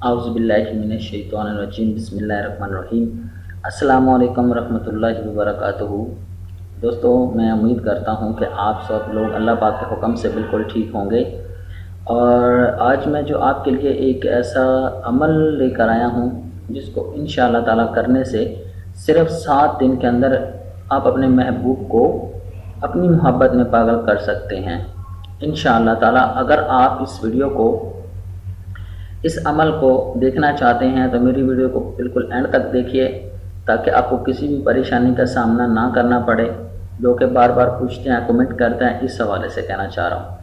आउज़ुबिल्लाहिमिनश्शैतानिर्रजीम बिस्मिल्लाहिर्रहमानिर्रहीम। अस्सलामु अलैकुम वरहमतुल्लाहि वबरकातुहू। दोस्तों, मैं उम्मीद करता हूँ कि आप सब लोग अल्लाह पाक के हुक्म से बिल्कुल ठीक होंगे। और आज मैं जो आपके लिए एक ऐसा अमल लेकर आया हूँ जिसको इंशाअल्लाह ताला करने से सिर्फ़ 7 दिन के अंदर आप अपने महबूब को अपनी मोहब्बत में पागल कर सकते हैं इंशाअल्लाह ताला। अगर आप इस वीडियो को, इस अमल को देखना चाहते हैं तो मेरी वीडियो को बिल्कुल एंड तक देखिए, ताकि आपको किसी भी परेशानी का सामना ना करना पड़े, जो कि बार बार पूछते हैं, कमेंट करते हैं। इस हवाले से कहना चाह रहा हूँ।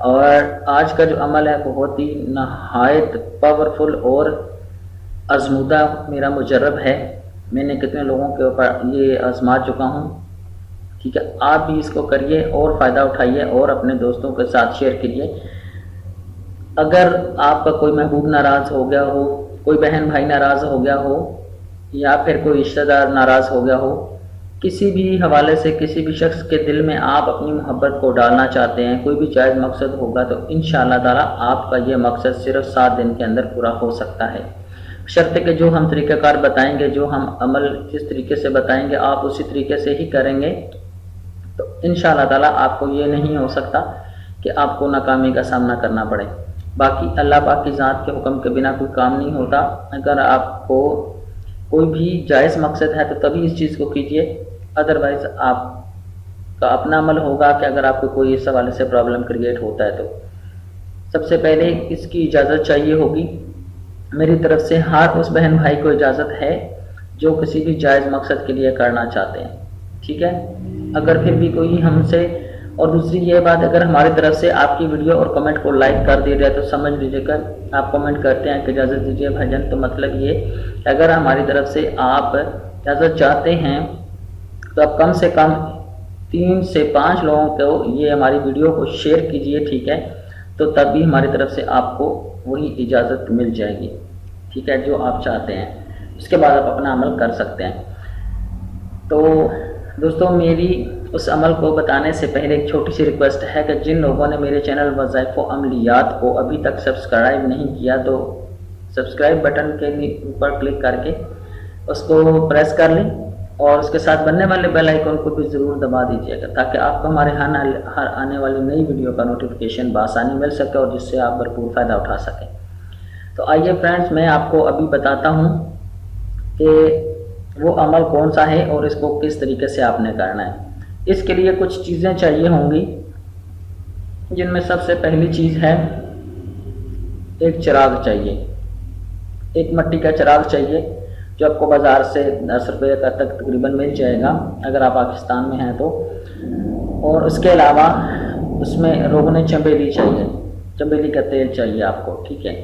और आज का जो अमल है बहुत ही नहायत पावरफुल और आजमूदा मेरा मुजर्रब है। मैंने कितने लोगों के ऊपर ये आजमा चुका हूँ। ठीक है, आप भी इसको करिए और फ़ायदा उठाइए और अपने दोस्तों के साथ शेयर कीजिए। अगर आपका कोई महबूब नाराज़ हो गया हो, कोई बहन भाई नाराज़ हो गया हो, या फिर कोई रिश्तेदार नाराज़ हो गया हो, किसी भी हवाले से किसी भी शख्स के दिल में आप अपनी मोहब्बत को डालना चाहते हैं, कोई भी जायज़ मकसद होगा, तो इंशाअल्लाह ताला आपका ये मकसद सिर्फ 7 दिन के अंदर पूरा हो सकता है। शर्त कि जो हम तरीक़ाकार बताएंगे, जो हम अमल जिस तरीके से बताएंगे आप उसी तरीके से ही करेंगे, तो इंशाअल्लाह ताला आपको ये नहीं हो सकता कि आपको नाकामी का सामना करना पड़े। बाकी अल्लाह पाक की ज़ात के हुक्म के बिना कोई काम नहीं होता। अगर आपको कोई भी जायज़ मकसद है तो तभी इस चीज़ को कीजिए, अदरवाइज़ आपका अपना अमल होगा कि अगर आपको कोई इस हवाले से प्रॉब्लम क्रिएट होता है तो सबसे पहले इसकी इजाज़त चाहिए होगी। मेरी तरफ से हर उस बहन भाई को इजाज़त है जो किसी भी जायज़ मकसद के लिए करना चाहते हैं। ठीक है, अगर फिर भी कोई हमसे, और दूसरी ये बात, अगर हमारी तरफ से आपकी वीडियो और कमेंट को लाइक कर दिया जाए तो समझ लीजिएगा आप कमेंट करते हैं कि इजाज़त दीजिए भाईजान, तो मतलब ये अगर हमारी तरफ से आप इजाज़त चाहते हैं तो आप कम से कम 3 से 5 लोगों को ये हमारी वीडियो को शेयर कीजिए। ठीक है, तो तब भी हमारी तरफ से आपको वही इजाज़त मिल जाएगी। ठीक है, जो आप चाहते हैं, उसके बाद आप अपना अमल कर सकते हैं। तो दोस्तों, मेरी उस अमल को बताने से पहले एक छोटी सी रिक्वेस्ट है कि जिन लोगों ने मेरे चैनल वज़ाइफ़ व अमलियात को अभी तक सब्सक्राइब नहीं किया तो सब्सक्राइब बटन के ऊपर क्लिक करके उसको प्रेस कर लें और उसके साथ बनने वाले बेल आइकन को भी ज़रूर दबा दीजिएगा, ताकि आपको हमारे हर आने वाली नई वीडियो का नोटिफिकेशन बआसानी मिल सके और जिससे आप भरपूर फ़ायदा उठा सकें। तो आइए फ्रेंड्स, मैं आपको अभी बताता हूँ कि वो अमल कौन सा है और इसको किस तरीके से आपने करना है। इसके लिए कुछ चीज़ें चाहिए होंगी, जिनमें सबसे पहली चीज़ है एक चिराग चाहिए। एक मिट्टी का चिराग चाहिए जो आपको बाज़ार से 10 रुपये का तक तकरीबन मिल जाएगा अगर आप पाकिस्तान में हैं तो। और उसके अलावा उसमें रोगन चमेली चाहिए, चमेली का तेल चाहिए आपको। ठीक है,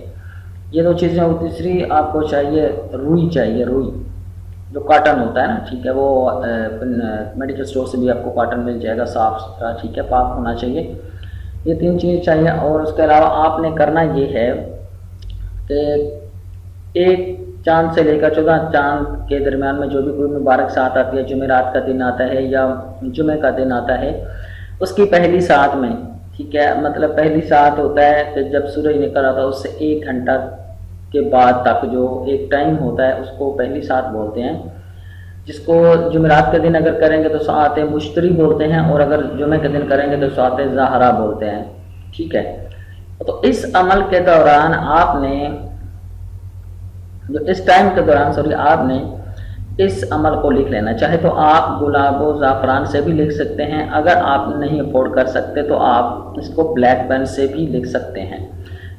ये 2 चीज़ें। और तीसरी आपको चाहिए रुई चाहिए, रुई जो कॉटन होता है ना। ठीक है, वो मेडिकल स्टोर से भी आपको कॉटन मिल जाएगा, साफ़ सुथरा। ठीक है, पाक होना चाहिए। ये 3 चीज़ चाहिए। और उसके अलावा आपने करना ये है कि एक चाँद से लेकर 14 चाँद के दरमियान में जो भी कोई मुबारक साथ आती है, जुमेरात का दिन आता है या जुमे का दिन आता है, उसकी पहली सात में, ठीक है, मतलब पहली सात होता है कि जब सूरज निकल आता है उससे 1 घंटा के बाद तक जो एक टाइम होता है उसको पहली सात बोलते हैं, जिसको जुमेरात के दिन अगर करेंगे तो सात मुश्तरी बोलते हैं, और अगर जुमे के दिन करेंगे तो सात ज़हरा बोलते हैं। ठीक है, तो इस अमल के दौरान आपने जो इस टाइम के दौरान आपने इस अमल को लिख लेना। चाहे तो आप गुलाब व ज़ाफ़रान से भी लिख सकते हैं, अगर आप नहीं अफोर्ड कर सकते तो आप इसको ब्लैक पेन से भी लिख सकते हैं,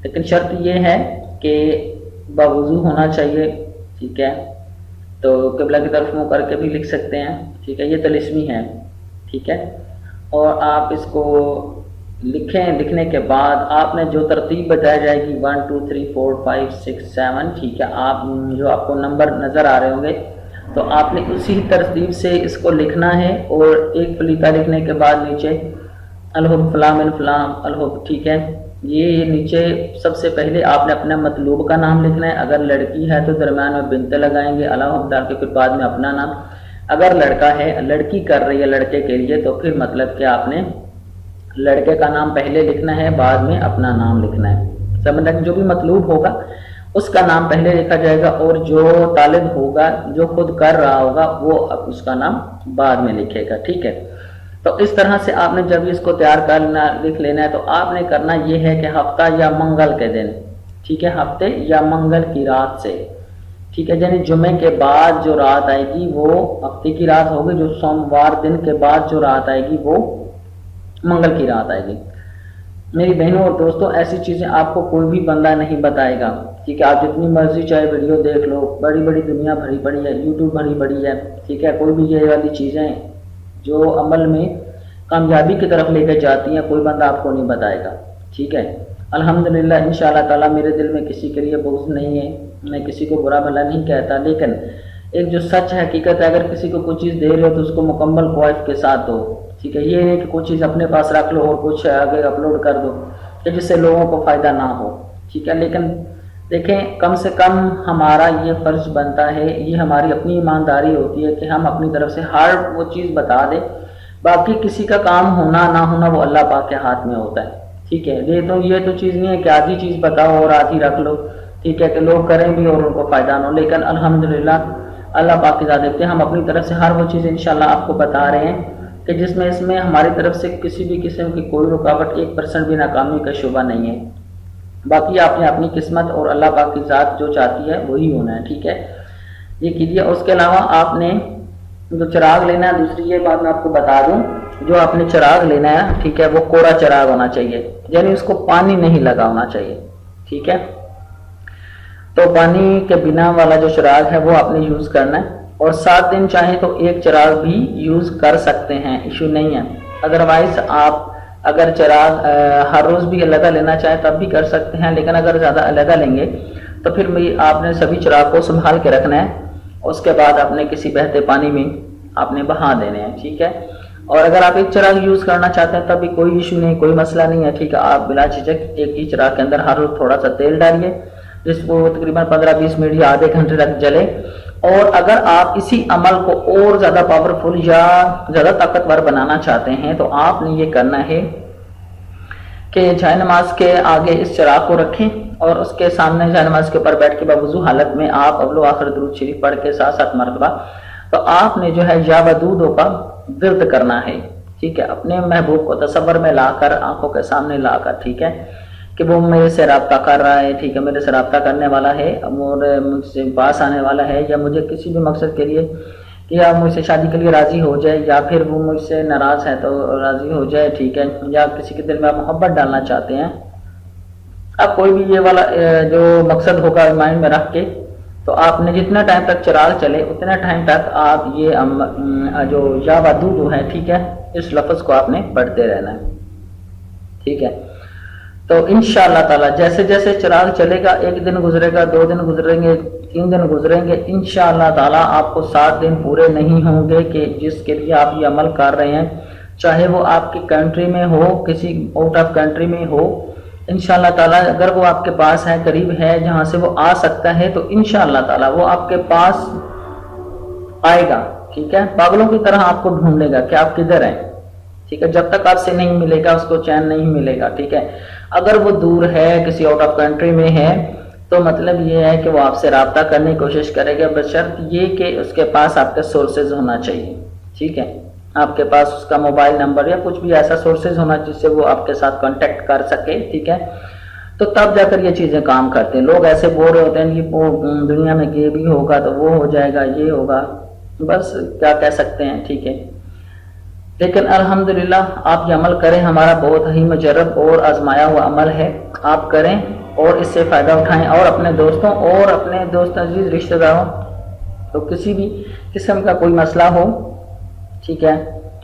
लेकिन शर्त ये है कि बावजू होना चाहिए। ठीक है, तो क़िबला की तरफ मुँह करके भी लिख सकते हैं। ठीक है, ये तलिस्मी है। ठीक है, और आप इसको लिखें। लिखने के बाद आपने जो तरतीब बताई जाएगी 1 2 3 4 5 6 7, ठीक है, आप जो आपको नंबर नज़र आ रहे होंगे तो आपने उसी तरतीब से इसको लिखना है। और एक फलीता लिखने के बाद नीचे अलहुब फलां मिन फलां अलहुब। ठीक है, ये नीचे सबसे पहले आपने अपना मतलूब का नाम लिखना है। अगर लड़की है तो दरम्यान में बिनते लगाएंगे, अलहुब डाल के फिर बाद में अपना नाम। अगर लड़का है, लड़की कर रही है लड़के के लिए, तो फिर मतलब कि आपने लड़के का नाम पहले लिखना है, बाद में अपना नाम लिखना है। समझ, जो भी मतलूब होगा اس کا نام پہلے لکھا جائے گا، اور جو طالب ہوگا جو خود کر رہا ہوگا وہ اب اس کا نام بعد میں لکھے گا، ٹھیک ہے۔ تو اس طرح سے آپ نے جب اس کو تیار کرنا لکھ لینا ہے، تو آپ نے کرنا یہ ہے کہ ہفتہ یا منگل کے دن، ٹھیک ہے، ہفتے یا منگل کی رات سے، ٹھیک ہے، یعنی جمعے کے بعد جو رات آئے گی وہ ہفتے کی رات ہوگی، جو سوموار دن کے بعد جو رات آئے گی وہ منگل کی رات آئے گی۔ میری بہنوں اور دوستوں، ایسی چیزیں آپ کو کوئی بھی بندہ نہیں بتائے گا، ٹھیک ہے، آپ جتنی مرضی چاہے ویڈیو دیکھ لو، بڑی بڑی دنیا بھری پڑی ہے، یوٹیوب بھری پڑی ہے، ٹھیک ہے، کوئی بھی یہ والی چیزیں جو عمل میں کامیابی کی طرف لے کے جاتی ہیں کوئی بندہ آپ کو نہیں بتائے گا، ٹھیک ہے۔ الحمدللہ انشاءاللہ تعالیٰ میرے دل میں کسی کے لیے بغض نہیں ہے، میں کسی کو برا بھلا نہیں کہتا، لیکن ایک جو سچ حقیقت ہے، اگر کسی کو کوئی چیز دے رہے ہو تو اس کو مکمل کوائف کے ساتھ دو، ٹھیک ہے۔ یہ ہے کہ کوئی چیز اپنے پاس رکھ لو اور کچھ آگے اپلوڈ کر دو کہ جس سے لوگوں کو فائدہ نہ ہو، ٹھیک ہے۔ لیکن دیکھیں، کم سے کم ہمارا یہ فرض بنتا ہے، یہ ہماری اپنی ایمانداری ہوتی ہے کہ ہم اپنی طرف سے ہر وہ چیز بتا دیں، باقی کسی کا کام ہونا نہ ہونا وہ اللہ پاک کے ہاتھ میں ہوتا ہے، ٹھیک ہے۔ یہ تو چیز نہیں ہے کہ آدھی چیز بتاؤ اور آدھی رکھ لو، ٹھیک ہے، کہ لوگ کریں بھی اور ان کو فائدہ نہ ہو، لیکن الحمدللہ اللہ پاک کی ذات دیکھتے ہیں، ہم اپنی طرف سے ہر وہ چیز انشاءاللہ آپ کو بتا رہے ہیں کہ جس میں اس میں ہماری طرف سے کسی بھی قسم کی کوئی رکاوٹ 1% بھی ناکامی کا شبہ نہیں ہے۔ باقی آپ نے اپنی قسمت اور اللہ پاک کی ذات جو چاہتی ہے وہی ہونا ہے، ٹھیک ہے، یہ کیجیے۔ اس کے علاوہ آپ نے جو چراغ لینا ہے، دوسری یہ بات میں آپ کو بتا دوں، جو آپ نے چراغ لینا ہے، ٹھیک ہے، وہ کوڑا چراغ ہونا چاہیے، یعنی اس کو پانی نہیں لگا ہونا چاہیے، ٹھیک ہے۔ تو پانی کے بنا والا جو چراغ ہے وہ آپ نے یوز کرنا ہے، اور 7 دن چاہیں تو ایک چراغ بھی یوز کر سکتے ہیں، ایشو نہیں ہے۔ ادروائز آپ اگر چراغ ہر روز بھی علیحدہ لینا چاہیں تب بھی کر سکتے ہیں، لیکن اگر زیادہ علیحدہ لیں گے تو پھر آپ نے سبھی چراغ کو سنبھال کے رکھنا ہے، اس کے بعد آپ نے کسی بہتے پانی میں آپ نے بہا دینے ہیں، ٹھیک ہے۔ اور اگر آپ ایک چراغ یوز کرنا چاہتے ہیں تب بھی کوئی ایشو نہیں، کوئی مسئلہ نہیں ہے، ٹھیک ہے۔ آپ بلا جھجک ایک ہی چراغ کے اندر ہر روز تھوڑا سا تیل ڈالیے، جس کو تقریباً 15-20 منٹ یا آدھے گھنٹے تک جلے۔ اور اگر آپ اسی عمل کو اور زیادہ پاورفل یا زیادہ طاقتور بنانا چاہتے ہیں تو آپ نے یہ کرنا ہے کہ جائے نماز کے آگے اس چراغ کو رکھیں، اور اس کے سامنے جائے نماز کے اوپر بیٹھ کے باوضو حالت میں آپ اول و آخر درود شریف پڑھ کے 7 مرتبہ تو آپ نے جو ہے یا ودودوں کا ورد کرنا ہے، ٹھیک ہے، اپنے محبوب کو تصور میں لا کر، آنکھوں کے سامنے لا کر، ٹھیک ہے، کہ وہ میرے سے رابطہ کر رہا ہے، ٹھیک ہے، میرے سے رابطہ کرنے والا ہے اور مجھ سے پاس آنے والا ہے، یا مجھے کسی بھی مقصد کے لیے، یا مجھ سے شادی کے لیے راضی ہو جائے، یا پھر وہ مجھ سے ناراض ہے تو راضی ہو جائے، ٹھیک ہے، یا کسی کے دل میں آپ محبت ڈالنا چاہتے ہیں، اب کوئی بھی یہ والا جو مقصد ہوگا مائنڈ میں رکھ کے، تو آپ نے جتنا ٹائم تک چراغ چلے اتنا ٹائم تک آپ یہ جو یا ودود جو ہے، ٹھیک ہے، اس لفظ کو آپ نے پڑھتے رہنا ہے، ٹھیک ہے۔ تو انشاءاللہ تعالی جیسے جیسے چراغ چلے گا، 1 دن گزرے گا، 2 دن گزریں گے، 3 دن گزریں گے، انشاءاللہ تعالی آپ کو 7 دن پورے نہیں ہوں گے کہ جس کے لیے آپ یہ عمل کر رہے ہیں، چاہے وہ آپ کی کنٹری میں ہو، کسی آؤٹ آف کنٹری میں ہو، انشاءاللہ تعالی اگر وہ آپ کے پاس ہے، قریب ہے جہاں سے وہ آ سکتا ہے، تو انشاءاللہ تعالی وہ آپ کے پاس آئے گا، ٹھیک ہے، پاگلوں کی طرح آپ کو ڈھونڈے گا کہ آپ کدھر ہیں، ٹھیک ہے، جب تک آپ سے نہیں ملے گا اس کو چین نہیں ملے گا، ٹھیک ہے۔ اگر وہ دور ہے، کسی آؤٹ آف کنٹری میں ہے، تو مطلب یہ ہے کہ وہ آپ سے رابطہ کرنے کی کوشش کرے گا، بشرط یہ کہ اس کے پاس آپ کے سورسز ہونا چاہیے، ٹھیک ہے، آپ کے پاس اس کا موبائل نمبر یا کچھ بھی ایسا سورسز ہونا جس سے وہ آپ کے ساتھ کانٹیکٹ کر سکے، ٹھیک ہے، تو تب جا کر یہ چیزیں کام کرتے ہیں۔ لوگ ایسے بول رہے ہوتے ہیں کہ وہ دنیا میں یہ بھی ہوگا تو وہ ہو جائے گا، یہ ہوگا، بس کیا کہہ سکتے ہیں، ٹھیک ہے۔ لیکن الحمدللہ آپ یہ عمل کریں، ہمارا بہت ہی مجرب اور آزمایا ہوا عمل ہے، آپ کریں اور اس سے فائدہ اٹھائیں، اور اپنے دوستوں اور اپنے دوست عزیز رشتہ داروں تو کسی بھی قسم کا کوئی مسئلہ ہو، ٹھیک ہے،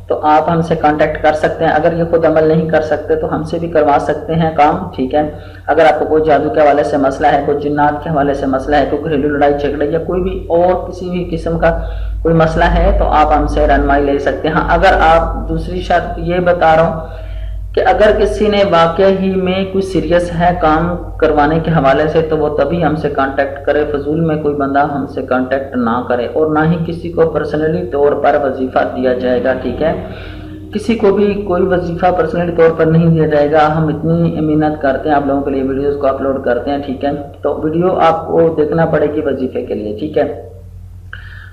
تو آپ ہم سے کانٹیکٹ کر سکتے ہیں۔ اگر یہ خود عمل نہیں کر سکتے تو ہم سے بھی کروا سکتے ہیں کام، ٹھیک ہے۔ اگر آپ کو کوئی جادو کے حوالے سے مسئلہ ہے، کوئی جنات کے حوالے سے مسئلہ ہے، کوئی گھریلو لڑائی جھگڑے یا کوئی بھی اور کسی بھی قسم کا کوئی مسئلہ ہے تو آپ ہم سے رہنمائی لے سکتے ہیں۔ اگر آپ دوسری شرط یہ بتا رہا ہوں کہ اگر کسی نے واقعہ ہی میں کوئی سیریس ہے کام کروانے کے حوالے سے تو وہ تبھی ہم سے کانٹیکٹ کرے، فضول میں کوئی بندہ ہم سے کانٹیکٹ نہ کرے، اور نہ ہی کسی کو پرسنلی طور پر وظیفہ دیا جائے گا، ٹھیک ہے۔ किसी को भी कोई वजीफ़ा पर्सनली तौर पर नहीं दिया जाएगा। हम इतनी मेहनत करते हैं, आप लोगों के लिए वीडियोस को अपलोड करते हैं, ठीक है। तो वीडियो आपको देखना पड़ेगी वजीफ़े के लिए, ठीक है।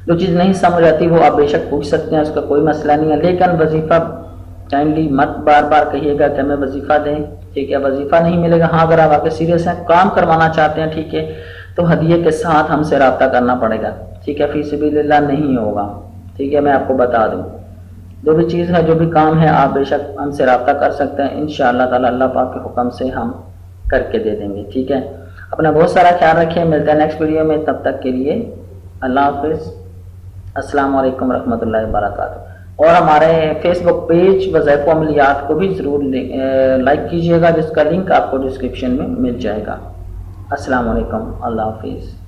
जो चीज़ नहीं समझ आती वो आप बेशक पूछ सकते हैं, उसका कोई मसला नहीं है। लेकिन वजीफ़ा काइंडली मत बार बार कहिएगा कि हमें वजीफ़ा दें, ठीक है। वजीफ़ा नहीं मिलेगा। हाँ, अगर आप आगे सीरियस हैं, काम करवाना चाहते हैं, ठीक है, तो हदिये के साथ हमसे रब्ता करना पड़ेगा, ठीक है। फी सबिलिल्लाह नहीं होगा, ठीक है। मैं आपको बता दूं, जो भी चीज़ है, जो भी काम है, आप बेशक हमसे रब्ता कर सकते हैं। इंशाअल्लाह ताला अल्लाह पाक के हुक्म से हम करके दे देंगे, ठीक है। अपना बहुत सारा ख्याल रखिए। मिलते हैं नेक्स्ट वीडियो में, तब तक के लिए अल्लाह हाफिज़। अस्सलाम वालेकुम रहमतुल्लाहि व बरकातहू। और हमारे फेसबुक पेज वज़ाइफ़ व अमलियात को भी ज़रूर लाइक कीजिएगा, जिसका लिंक आपको डिस्क्रिप्शन में मिल जाएगा। अस्सलाम वालेकुम, अल्लाह हाफिज़।